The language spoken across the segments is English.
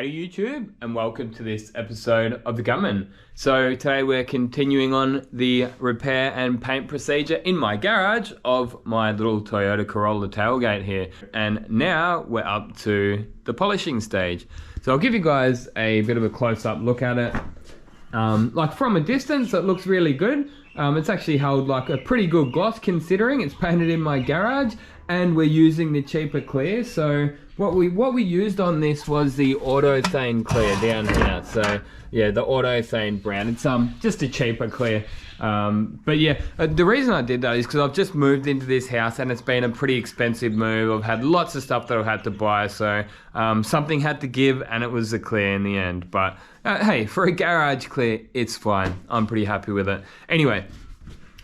G'day YouTube and welcome to this episode of the Gunman. So today we're continuing on the repair and paint procedure in my garage of my little Toyota Corolla tailgate here. And now we're up to the polishing stage. So I'll give you guys a bit of a close-up look at it. Like from a distance it looks really good. It's actually held like a pretty good gloss considering it's painted in my garage and we're using the cheaper clear. So what we used on this was the autothane clear down here. So yeah, the autothane brand. It's just a cheaper clear. But yeah, the reason I did that is because I've just moved into this house and it's been a pretty expensive move. I've had lots of stuff that I've had to buy, so something had to give and it was the clear in the end. But hey, for a garage clear, it's fine. I'm pretty happy with it. Anyway,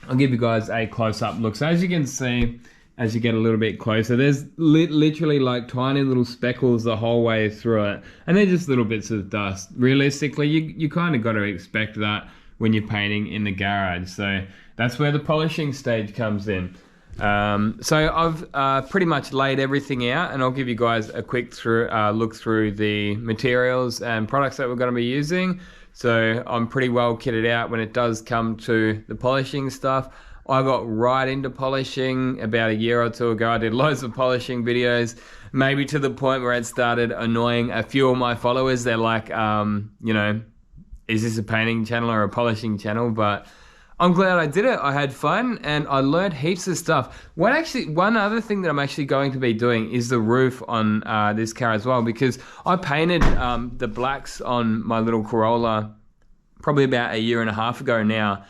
I'll give you guys a close-up look. So as you can see, as you get a little bit closer, there's literally like tiny little speckles the whole way through it. And they're just little bits of dust. Realistically, you kind of got to expect that when you're painting in the garage. So that's where the polishing stage comes in. So I've pretty much laid everything out and I'll give you guys a quick look through the materials and products that we're going to be using. So I'm pretty well kitted out when it does come to the polishing stuff. I got right into polishing about a year or two ago. I did loads of polishing videos, maybe to the point where it started annoying a few of my followers. They're like, you know, is this a painting channel or a polishing channel? But I'm glad I did it. I had fun and I learned heaps of stuff. One other thing that I'm actually going to be doing is the roof on this car as well, because I painted the blacks on my little Corolla probably about a year and a half ago now,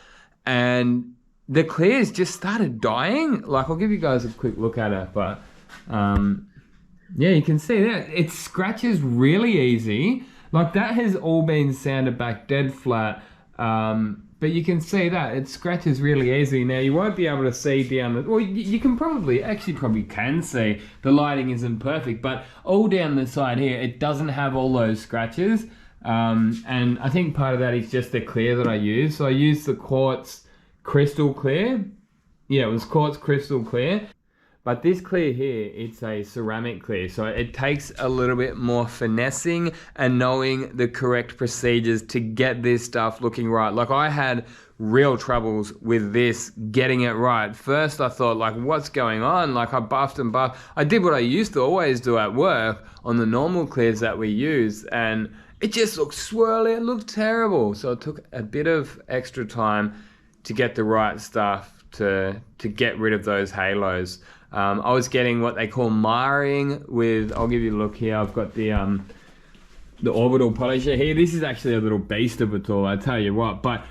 and the clears just started dying. Like, I'll give you guys a quick look at it, but yeah, you can see that it scratches really easy. Like, that has all been sanded back dead flat, but you can see that it scratches really easy. Now you won't be able to see down the, well, you can probably can see, the lighting isn't perfect, but all down the side here it doesn't have all those scratches, and I think part of that is just the clear that I use. So I used the quartz crystal clear. Yeah, it was quartz crystal clear. But this clear here, it's a ceramic clear. So it takes a little bit more finessing and knowing the correct procedures to get this stuff looking right. Like, I had real troubles with this getting it right. First I thought, like, what's going on? Like, I buffed and buffed. I did what I used to always do at work on the normal clears that we use, and it just looked swirly. It looked terrible. So it took a bit of extra time to get the right stuff to get rid of those halos. I was getting what they call marring with, I'll give you a look here, I've got the orbital polisher here. This is actually a little beast of a tool, I tell you what, but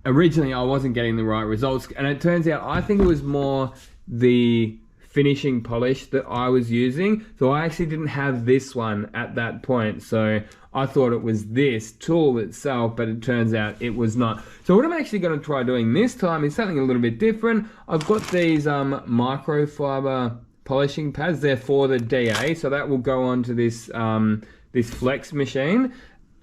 originally I wasn't getting the right results, and it turns out I think it was more the finishing polish that I was using. So I actually didn't have this one at that point, so I thought it was this tool itself, but it turns out it was not. So what I'm actually going to try doing this time is something a little bit different. I've got these microfiber polishing pads. They're for the DA, so that will go onto this this flex machine,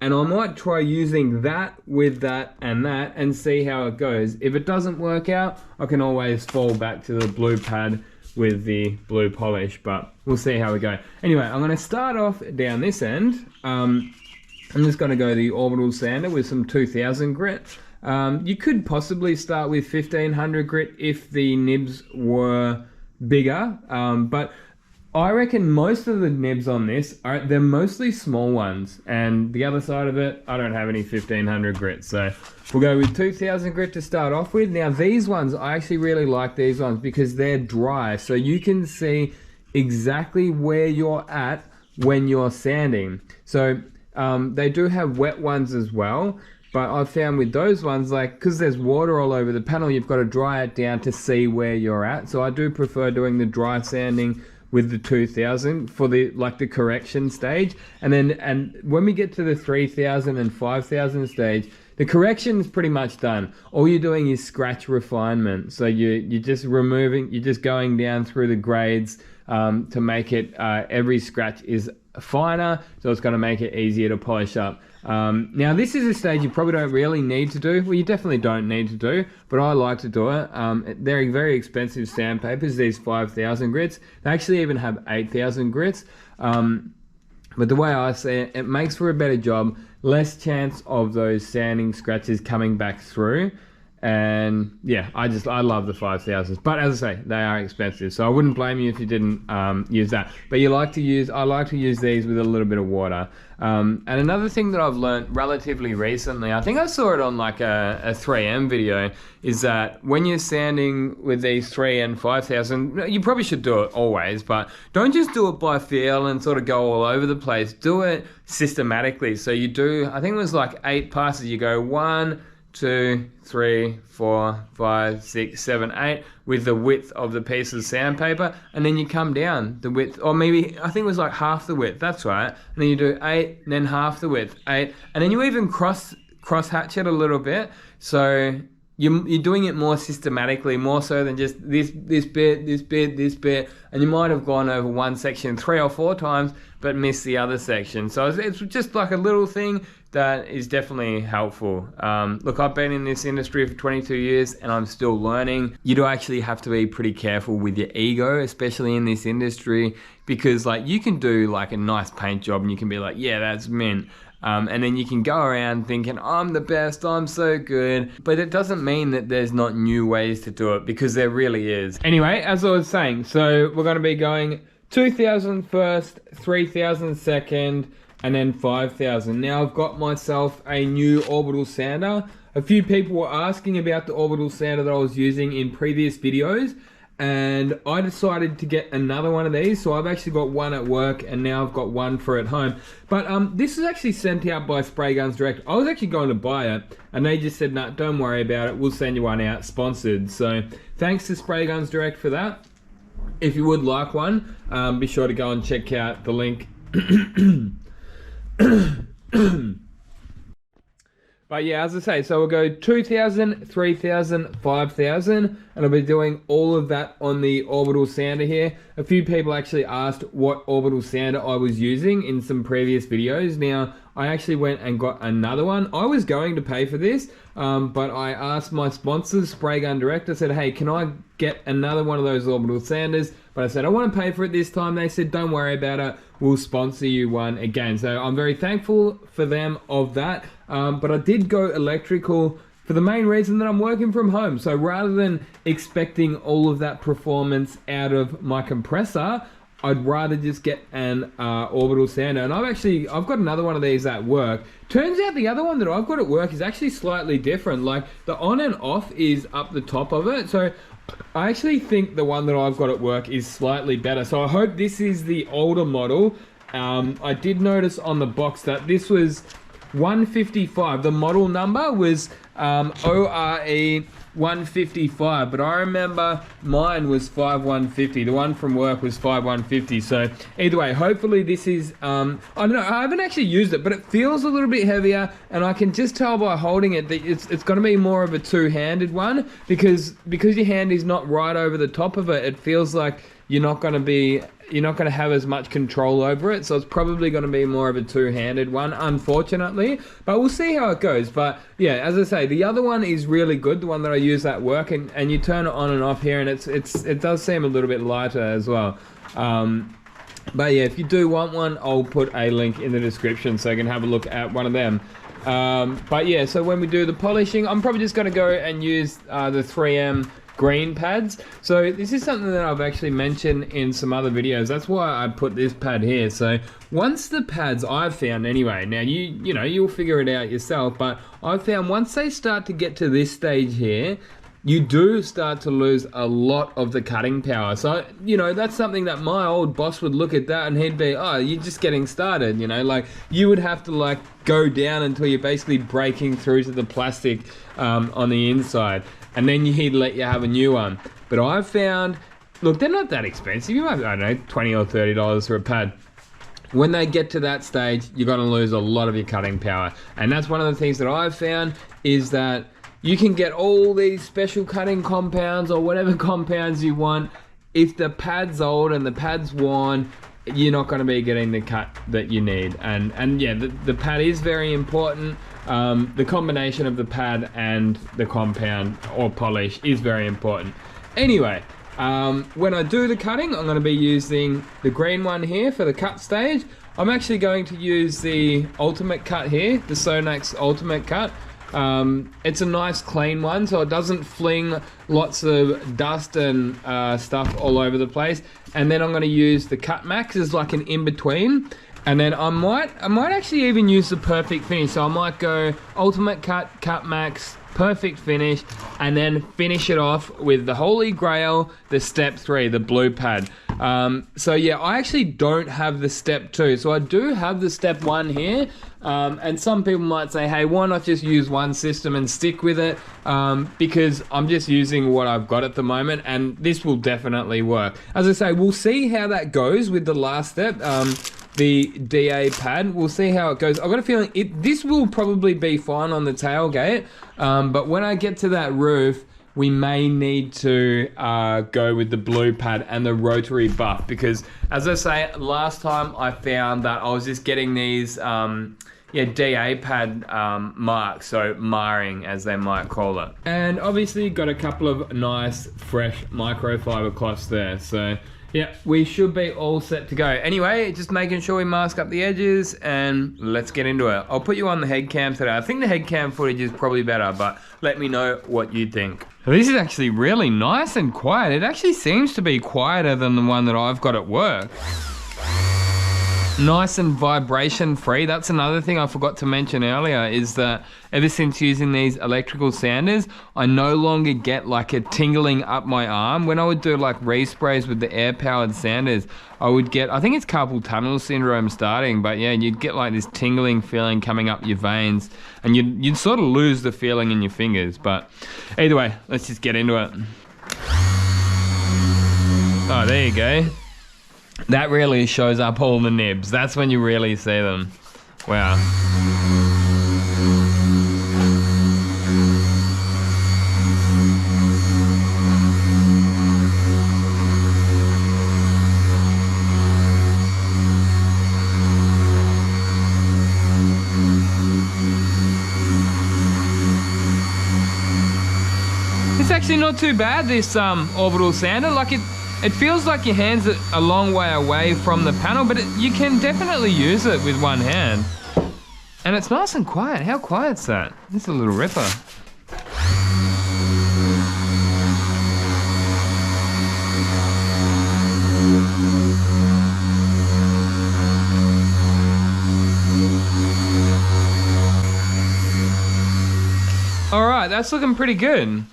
and I might try using that with that and see how it goes. If it doesn't work out, I can always fall back to the blue pad with the blue polish, but we'll see how we go. Anyway, I'm going to start off down this end. I'm just going to go the orbital sander with some 2000 grit. You could possibly start with 1500 grit if the nibs were bigger, but I reckon most of the nibs on this they're mostly small ones, and the other side of it, I don't have any 1500 grit, so we'll go with 2000 grit to start off with. Now these ones, I actually really like these ones because they're dry, so you can see exactly where you're at when you're sanding. So they do have wet ones as well, but I've found with those ones, like, because there's water all over the panel, you've got to dry it down to see where you're at. So I do prefer doing the dry sanding with the 2000 for the correction stage, and when we get to the 3000 and 5000 stage, the correction is pretty much done. All you're doing is scratch refinement. So you're just going down through the grades to make it every scratch is finer, so it's going to make it easier to polish up. Now this is a stage you probably don't really need to do. Well, you definitely don't need to do, but I like to do it. They're very expensive sandpapers, these 5000 grits. They actually even have 8000 grits. But the way I see it, it makes for a better job, less chance of those sanding scratches coming back through. And yeah, I love the 5000s, but as I say, they are expensive, so I wouldn't blame you if you didn't use that. But I like to use these with a little bit of water. And another thing that I've learned relatively recently, I think I saw it on like a 3M video, is that when you're sanding with these 3 and 5000, you probably should do it always, but don't just do it by feel and sort of go all over the place. Do it systematically. So you do, I think it was like 8 passes. You go 1, 2, 3, 4, 5, 6, 7, 8 with the width of the piece of sandpaper, and then you come down the width, or maybe I think it was like half the width. That's right. And then you do 8, and then half the width, 8, and then you even cross hatch it a little bit. So you're doing it more systematically, more so than just this bit, and you might have gone over one section 3 or 4 times, but missed the other section. So it's just like a little thing that is definitely helpful. Look, I've been in this industry for 22 years and I'm still learning. You do actually have to be pretty careful with your ego, especially in this industry, because like you can do like a nice paint job and you can be like, yeah, that's mint. And then you can go around thinking, I'm the best, I'm so good. But it doesn't mean that there's not new ways to do it, because there really is. Anyway, as I was saying, so we're going to be going 2000 first, 3000 second, and then 5000. Now I've got myself a new orbital sander. A few people were asking about the orbital sander that I was using in previous videos, and I decided to get another one of these. So I've actually got one at work and now I've got one for at home. But this is actually sent out by Spray Guns Direct. I was actually going to buy it and they just said, no, don't worry about it, we'll send you one out, sponsored. So thanks to Spray Guns Direct for that. If you would like one, be sure to go and check out the link. But yeah, as I say, so we'll go 2000, 3000, 5000, and I'll be doing all of that on the orbital sander here. A few people actually asked what orbital sander I was using in some previous videos. Now, I actually went and got another one. I was going to pay for this, but I asked my sponsors, Spray Gun Direct, I said, hey, can I get another one of those orbital sanders? But I said, I want to pay for it this time. They said, don't worry about it, we'll sponsor you one again. So I'm very thankful for them of that. But I did go electrical for the main reason that I'm working from home. So rather than expecting all of that performance out of my compressor, I'd rather just get an orbital sander. And I've got another one of these at work. Turns out the other one that I've got at work is actually slightly different. Like the on and off is up the top of it. So I actually think the one that I've got at work is slightly better. So I hope this is the older model. I did notice on the box that this was 155. The model number was ORE 155, but I remember mine was 5150. The one from work was 5150. So either way, hopefully this is I don't know, I haven't actually used it, but it feels a little bit heavier, and I can just tell by holding it that it's going to be more of a two-handed one, because your hand is not right over the top of it. It feels like you're not going to have as much control over it, so it's probably going to be more of a two-handed one, unfortunately, but we'll see how it goes. But yeah, as I say, the other one is really good, the one that I use at work, and you turn it on and off here, and it does seem a little bit lighter as well. But yeah, if you do want one, I'll put a link in the description so you can have a look at one of them. But yeah, so when we do the polishing, I'm probably just going to go and use the 3M green pads. So this is something that I've actually mentioned in some other videos. That's why I put this pad here. So once the pads, I've found anyway, now you know, you'll figure it out yourself, but I've found once they start to get to this stage here, you do start to lose a lot of the cutting power. So, you know, that's something that my old boss would look at that and he'd be, oh, you're just getting started, you know, like you would have to like go down until you're basically breaking through to the plastic on the inside. And then he'd let you have a new one. But I've found, look, they're not that expensive. You might, I don't know, $20 or $30 for a pad. When they get to that stage, you're going to lose a lot of your cutting power. And that's one of the things that I've found, is that you can get all these special cutting compounds or whatever compounds you want. If the pad's old and the pad's worn, you're not going to be getting the cut that you need. And yeah, the pad is very important. The combination of the pad and the compound or polish is very important. Anyway, When I do the cutting, I'm going to be using the green one here for the cut stage. I'm actually going to use the ultimate cut here, the Sonax ultimate cut. It's a nice clean one, so it doesn't fling lots of dust and stuff all over the place. And then I'm going to use the Cut Max as like an in-between. And then I might actually even use the perfect finish. So I might go ultimate cut, Cut Max, perfect finish, and then finish it off with the holy grail, the step 3, the blue pad. So yeah, I actually don't have the step 2. So I do have the step 1 here. And some people might say, hey, why not just use one system and stick with it? Because I'm just using what I've got at the moment, and this will definitely work. As I say, we'll see how that goes with the last step, the DA pad. We'll see how it goes. I've got a feeling this will probably be fine on the tailgate, but when I get to that roof, we may need to go with the blue pad and the rotary buff, because as I say, last time I found that I was just getting these DA pad marks, so marring as they might call it. And obviously got a couple of nice fresh microfiber cloths there, so yeah, we should be all set to go. Anyway, just making sure we mask up the edges and let's get into it. I'll put you on the head cam today. I think the head cam footage is probably better, but let me know what you think. This is actually really nice and quiet. It actually seems to be quieter than the one that I've got at work. Nice and vibration free. That's another thing I forgot to mention earlier, is that ever since using these electrical sanders, I no longer get like a tingling up my arm. When I would do like resprays with the air powered sanders, I would get, I think it's carpal tunnel syndrome starting, but yeah, you'd get like this tingling feeling coming up your veins, and you'd sort of lose the feeling in your fingers. But either way, let's just get into it. Oh, there you go. That really shows up all the nibs. That's when you really see them. Wow. It's actually not too bad, this orbital sander. Like it feels like your hand's a long way away from the panel, but you can definitely use it with one hand. And it's nice and quiet. How quiet's that? It's a little ripper. All right, that's looking pretty good.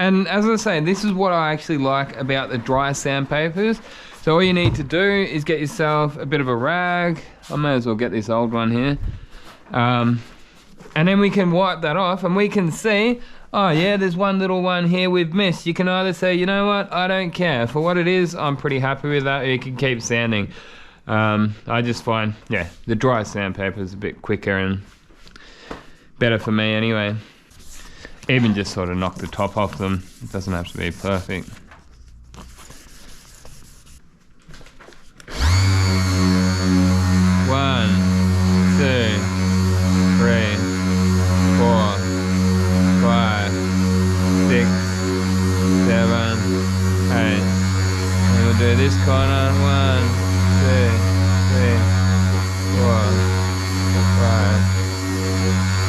And as I say, this is what I actually like about the dry sandpapers. So all you need to do is get yourself a bit of a rag. I may as well get this old one here. And then we can wipe that off and we can see, oh yeah, there's one little one here we've missed. You can either say, you know what, I don't care. For what it is, I'm pretty happy with that. You can keep sanding. I just find, yeah, the dry sandpaper is a bit quicker and better for me anyway. Even just sort of knock the top off them. It doesn't have to be perfect. One, two, 3, 4, 5, 6, 7, 8. And we'll do this corner. 1, 2, 3, 4, 5,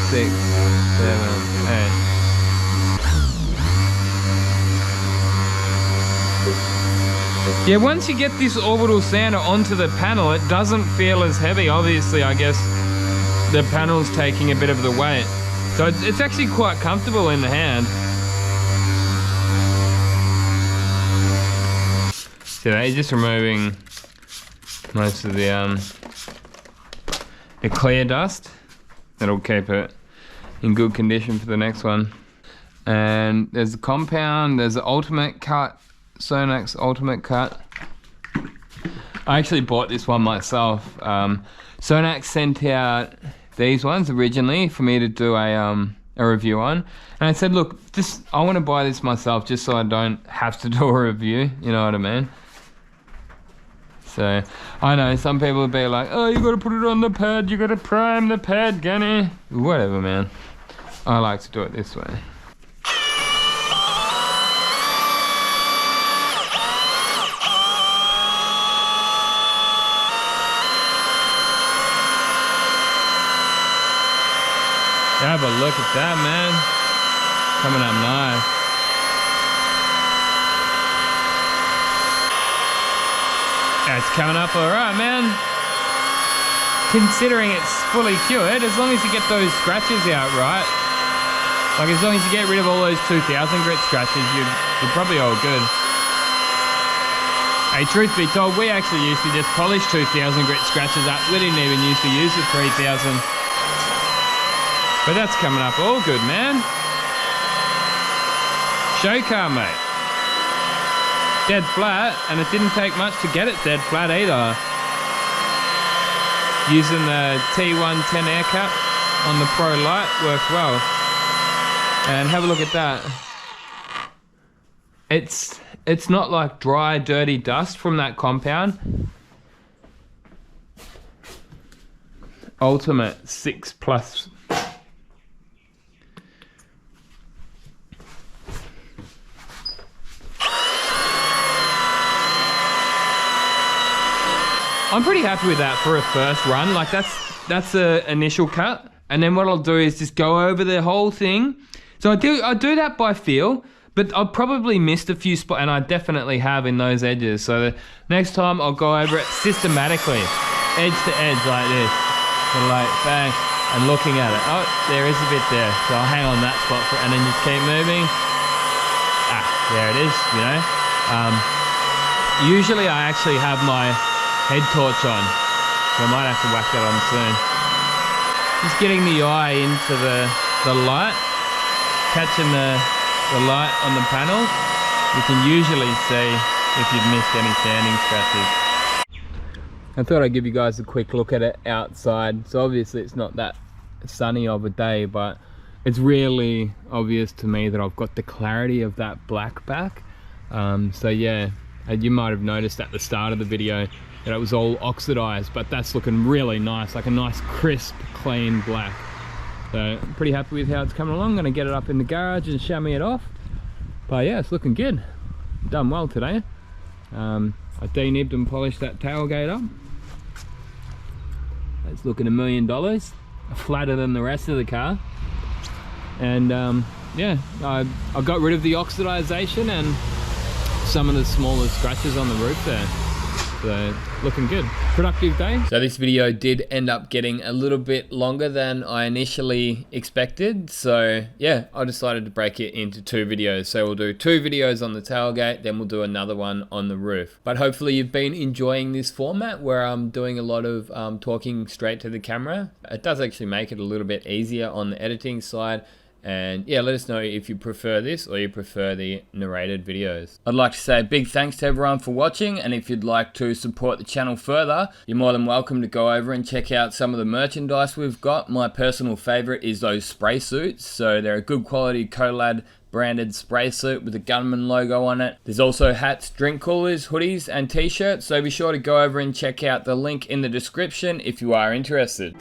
6, 7, 8. Yeah, once you get this orbital sander onto the panel, it doesn't feel as heavy. Obviously, I guess the panel's taking a bit of the weight. So it's actually quite comfortable in the hand. So they're just removing most of the clear dust. That'll keep it in good condition for the next one. And there's the compound, there's the ultimate cut, Sonax ultimate cut. I actually bought this one myself. Sonax sent out these ones originally for me to do a review on, and I said, look, I want to buy this myself just so I don't have to do a review, you know what I mean? So I know some people would be like, oh, you got to put it on the pad, you got to prime the pad, Gunny. Whatever, man. I like to do it this way. Have a look at that, man. Coming up nice. It's coming up alright, man. Considering it's fully cured, as long as you get those scratches out right, like as long as you get rid of all those 2000 grit scratches, you're probably all good. Hey, truth be told, we actually used to just polish 2000 grit scratches up. We didn't even used to use the 3000. But that's coming up all good, man. Show car, mate. Dead flat, and it didn't take much to get it dead flat either. Using the T110 air cap on the Pro Light worked well. And have a look at that. It's not like dry, dirty dust from that compound. Ultimate 6+. I'm pretty happy with that for a first run. Like that's the initial cut, and then what I'll do is just go over the whole thing. So I do that by feel, but I've probably missed a few spots, and I definitely have in those edges. So the next time I'll go over it systematically, edge to edge like this, so like bang, and looking at it. Oh, there is a bit there, so I'll hang on that spot and then just keep moving. Ah, there it is. You know. Usually I actually have my head torch on, so I might have to whack that on soon. Just getting the eye into the light, catching the light on the panel. You can usually see if you've missed any sanding scratches. I thought I'd give you guys a quick look at it outside. So obviously it's not that sunny of a day, but it's really obvious to me that I've got the clarity of that black back. So yeah, you might have noticed at the start of the video that it was all oxidized, but that's looking really nice, like a nice crisp clean black. So I'm pretty happy with how it's coming along. I'm gonna get it up in the garage and chamois it off, but yeah, it's looking good. Done well today. I de-nibbed and polished that tailgate up. It's looking $1 million, flatter than the rest of the car. And yeah, I got rid of the oxidization and some of the smaller scratches on the roof there. So looking good. Productive day. So this video did end up getting a little bit longer than I initially expected. So yeah, I decided to break it into 2 videos. So we'll do 2 videos on the tailgate, then we'll do another one on the roof. But hopefully you've been enjoying this format where I'm doing a lot of talking straight to the camera. It does actually make it a little bit easier on the editing side. And yeah, let us know if you prefer this or you prefer the narrated videos. I'd like to say a big thanks to everyone for watching, and if you'd like to support the channel further, you're more than welcome to go over and check out some of the merchandise we've got. My personal favorite is those spray suits. So they're a good quality Corolla branded spray suit with the Gunman logo on it. There's also hats, drink coolers, hoodies and t-shirts, so be sure to go over and check out the link in the description if you are interested.